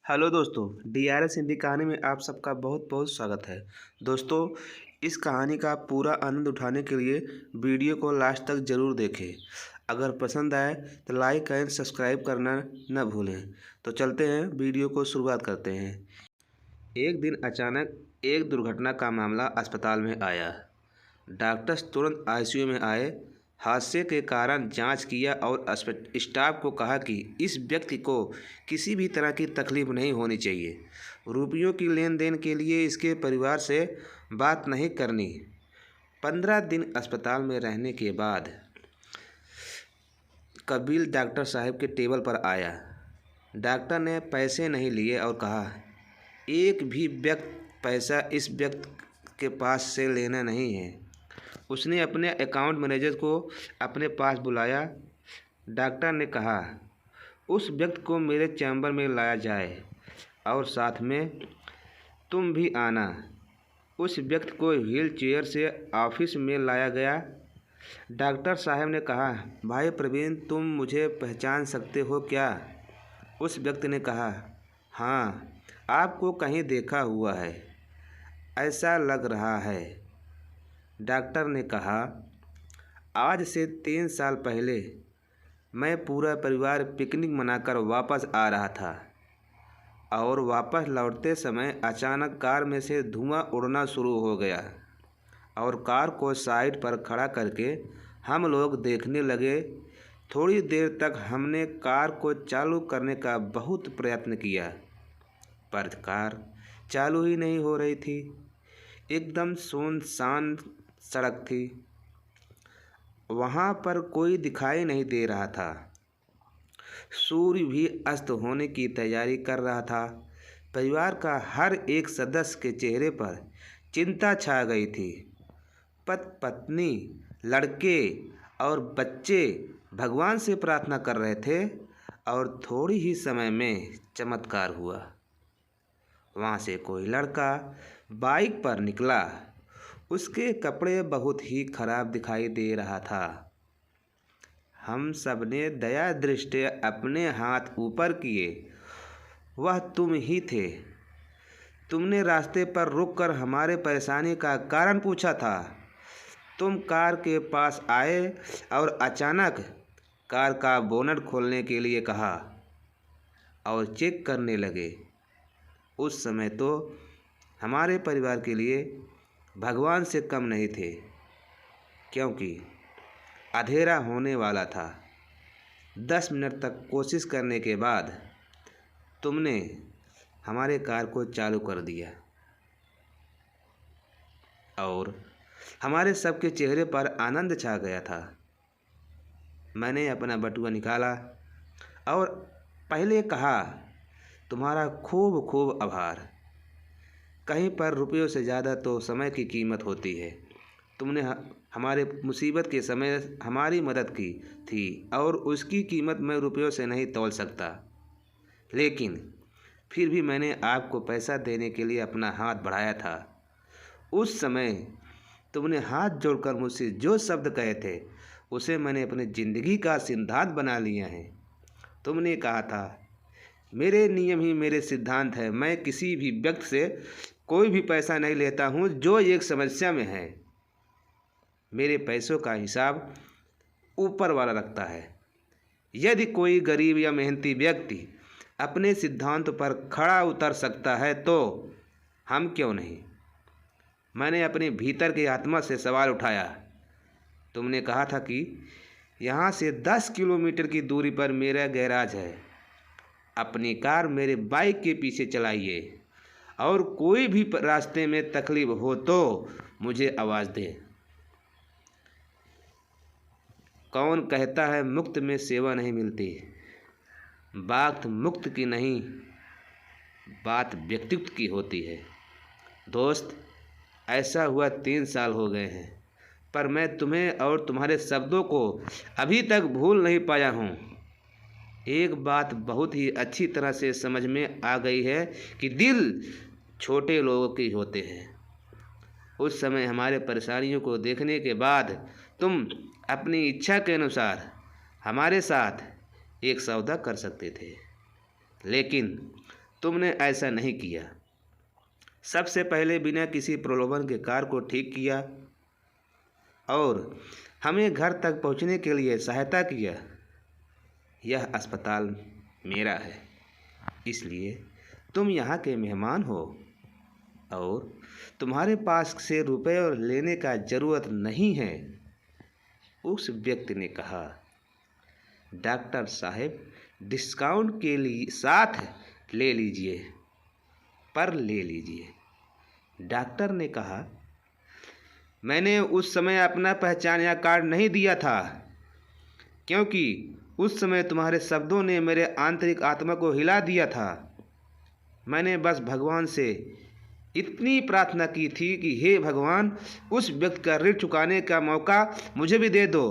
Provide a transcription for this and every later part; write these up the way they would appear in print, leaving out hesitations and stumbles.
Hello दोस्तों, DRS Hindi कहानी में आप सबका बहुत बहुत स्वागत है। दोस्तों, इस कहानी का पूरा आनंद उठाने के लिए वीडियो को लास्ट तक ज़रूर देखें। अगर पसंद आए तो लाइक एंड सब्सक्राइब करना न भूलें। तो चलते हैं, वीडियो को शुरुआत करते हैं। एक दिन अचानक एक दुर्घटना का मामला अस्पताल में आया। डॉक्टर्स तुरंत आईसीयू में आए, हादसे के कारण जांच किया और स्टाफ को कहा कि इस व्यक्ति को किसी भी तरह की तकलीफ नहीं होनी चाहिए। रुपयों की लेन देन के लिए इसके परिवार से बात नहीं करनी। 15 दिन अस्पताल में रहने के बाद कबील डॉक्टर साहब के टेबल पर आया। डॉक्टर ने पैसे नहीं लिए और कहा, एक भी व्यक्ति पैसा इस व्यक्ति के पास से लेना नहीं है। उसने अपने अकाउंट मैनेजर को अपने पास बुलाया। डॉक्टर ने कहा, उस व्यक्ति को मेरे चैम्बर में लाया जाए और साथ में तुम भी आना। उस व्यक्ति को व्हील चेयर से ऑफिस में लाया गया। डॉक्टर साहब ने कहा, भाई प्रवीण, तुम मुझे पहचान सकते हो क्या? उस व्यक्ति ने कहा, हाँ, आपको कहीं देखा हुआ है, ऐसा लग रहा है। डॉक्टर ने कहा, आज से 3 साल पहले मैं पूरा परिवार पिकनिक मनाकर वापस आ रहा था और वापस लौटते समय अचानक कार में से धुआं उड़ना शुरू हो गया और कार को साइड पर खड़ा करके हम लोग देखने लगे। थोड़ी देर तक हमने कार को चालू करने का बहुत प्रयत्न किया, पर कार चालू ही नहीं हो रही थी। एकदम सुनसान सड़क थी, वहाँ पर कोई दिखाई नहीं दे रहा था। सूर्य भी अस्त होने की तैयारी कर रहा था। परिवार का हर एक सदस्य के चेहरे पर चिंता छा गई थी। पत्नी, लड़के और बच्चे भगवान से प्रार्थना कर रहे थे और थोड़ी ही समय में चमत्कार हुआ। वहाँ से कोई लड़का बाइक पर निकला। उसके कपड़े बहुत ही खराब दिखाई दे रहा था। हम सब ने दया दृष्टि अपने हाथ ऊपर किए। वह तुम ही थे। तुमने रास्ते पर रुककर हमारे परेशानी का कारण पूछा था। तुम कार के पास आए और अचानक कार का बोनट खोलने के लिए कहा और चेक करने लगे। उस समय तो हमारे परिवार के लिए भगवान से कम नहीं थे, क्योंकि अंधेरा होने वाला था। 10 मिनट तक कोशिश करने के बाद तुमने हमारे कार को चालू कर दिया और हमारे सबके चेहरे पर आनंद छा गया था। मैंने अपना बटुआ निकाला और पहले कहा, तुम्हारा खूब खूब आभार। कहीं पर रुपयों से ज़्यादा तो समय की कीमत होती है। तुमने हमारे मुसीबत के समय हमारी मदद की थी और उसकी कीमत मैं रुपयों से नहीं तौल सकता। लेकिन फिर भी मैंने आपको पैसा देने के लिए अपना हाथ बढ़ाया था। उस समय तुमने हाथ जोड़कर मुझसे जो शब्द कहे थे, उसे मैंने अपनी ज़िंदगी का सिद्धांत बना लिया है। तुमने कहा था, मेरे नियम ही मेरे सिद्धांत है। मैं किसी भी व्यक्ति से कोई भी पैसा नहीं लेता हूँ जो एक समस्या में है। मेरे पैसों का हिसाब ऊपर वाला रखता है। यदि कोई गरीब या मेहनती व्यक्ति अपने सिद्धांत पर खड़ा उतर सकता है तो हम क्यों नहीं? मैंने अपने भीतर की आत्मा से सवाल उठाया। तुमने कहा था कि यहाँ से 10 किलोमीटर की दूरी पर मेरा गैराज है। अपनी कार मेरे बाइक के पीछे चलाइए और कोई भी रास्ते में तकलीफ हो तो मुझे आवाज़ दे। कौन कहता है मुक्त में सेवा नहीं मिलती? बात मुक्त की नहीं, बात व्यक्तित्व की होती है। दोस्त, ऐसा हुआ 3 साल हो गए हैं, पर मैं तुम्हें और तुम्हारे शब्दों को अभी तक भूल नहीं पाया हूँ। एक बात बहुत ही अच्छी तरह से समझ में आ गई है कि दिल छोटे लोगों के होते हैं। उस समय हमारे परेशानियों को देखने के बाद तुम अपनी इच्छा के अनुसार हमारे साथ एक सौदा कर सकते थे, लेकिन तुमने ऐसा नहीं किया। सबसे पहले बिना किसी प्रलोभन के कार को ठीक किया और हमें घर तक पहुंचने के लिए सहायता किया। यह अस्पताल मेरा है, इसलिए तुम यहाँ के मेहमान हो और तुम्हारे पास से रुपए और लेने का ज़रूरत नहीं है। उस व्यक्ति ने कहा, डॉक्टर साहब, डिस्काउंट के लिए साथ ले लीजिए, पर ले लीजिए। डॉक्टर ने कहा, मैंने उस समय अपना पहचान या कार्ड नहीं दिया था, क्योंकि उस समय तुम्हारे शब्दों ने मेरे आंतरिक आत्मा को हिला दिया था। मैंने बस भगवान से इतनी प्रार्थना की थी कि हे भगवान, उस व्यक्ति का ऋण चुकाने का मौका मुझे भी दे दो।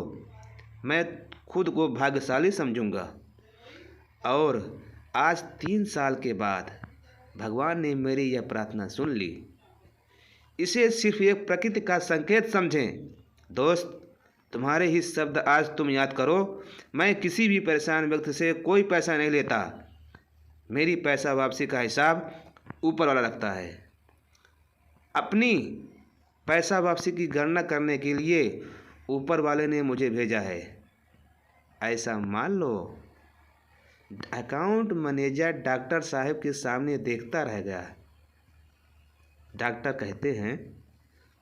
मैं खुद को भाग्यशाली समझूंगा। और आज 3 साल के बाद भगवान ने मेरी यह प्रार्थना सुन ली। इसे सिर्फ एक प्रकृति का संकेत समझें। दोस्त, तुम्हारे ही शब्द आज तुम याद करो। मैं किसी भी परेशान व्यक्ति से कोई पैसा नहीं लेता। मेरी पैसा वापसी का हिसाब ऊपर वाला रखता है। अपनी पैसा वापसी की गणना करने के लिए ऊपर वाले ने मुझे भेजा है, ऐसा मान लो। अकाउंट मैनेजर डॉक्टर साहब के सामने देखता रह गया। डॉक्टर कहते हैं,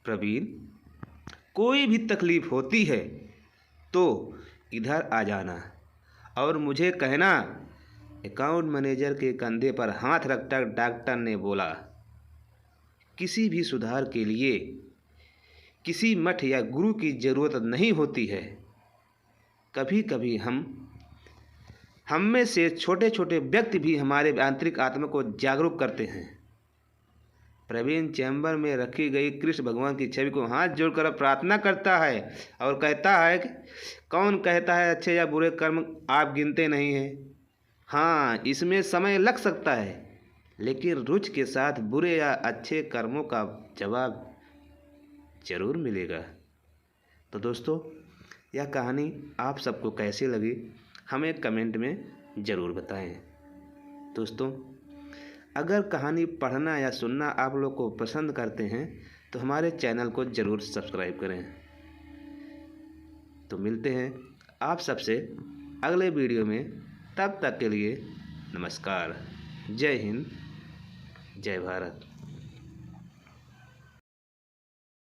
प्रवीण, कोई भी तकलीफ होती है तो इधर आ जाना और मुझे कहना। अकाउंट मैनेजर के कंधे पर हाथ रखकर डॉक्टर ने बोला, किसी भी सुधार के लिए किसी मठ या गुरु की ज़रूरत नहीं होती है। कभी कभी हम में से छोटे छोटे व्यक्ति भी हमारे आंतरिक आत्मा को जागरूक करते हैं। प्रवीण चैम्बर में रखी गई कृष्ण भगवान की छवि को हाथ जोड़कर प्रार्थना करता है और कहता है कि कौन कहता है अच्छे या बुरे कर्म आप गिनते नहीं हैं। हाँ, इसमें समय लग सकता है, लेकिन रुचि के साथ बुरे या अच्छे कर्मों का जवाब जरूर मिलेगा। तो दोस्तों, यह कहानी आप सबको कैसी लगी हमें कमेंट में ज़रूर बताएं। दोस्तों, अगर कहानी पढ़ना या सुनना आप लोग को पसंद करते हैं तो हमारे चैनल को ज़रूर सब्सक्राइब करें। तो मिलते हैं आप सबसे अगले वीडियो में। तब तक के लिए नमस्कार। जय हिंद, जय भारत।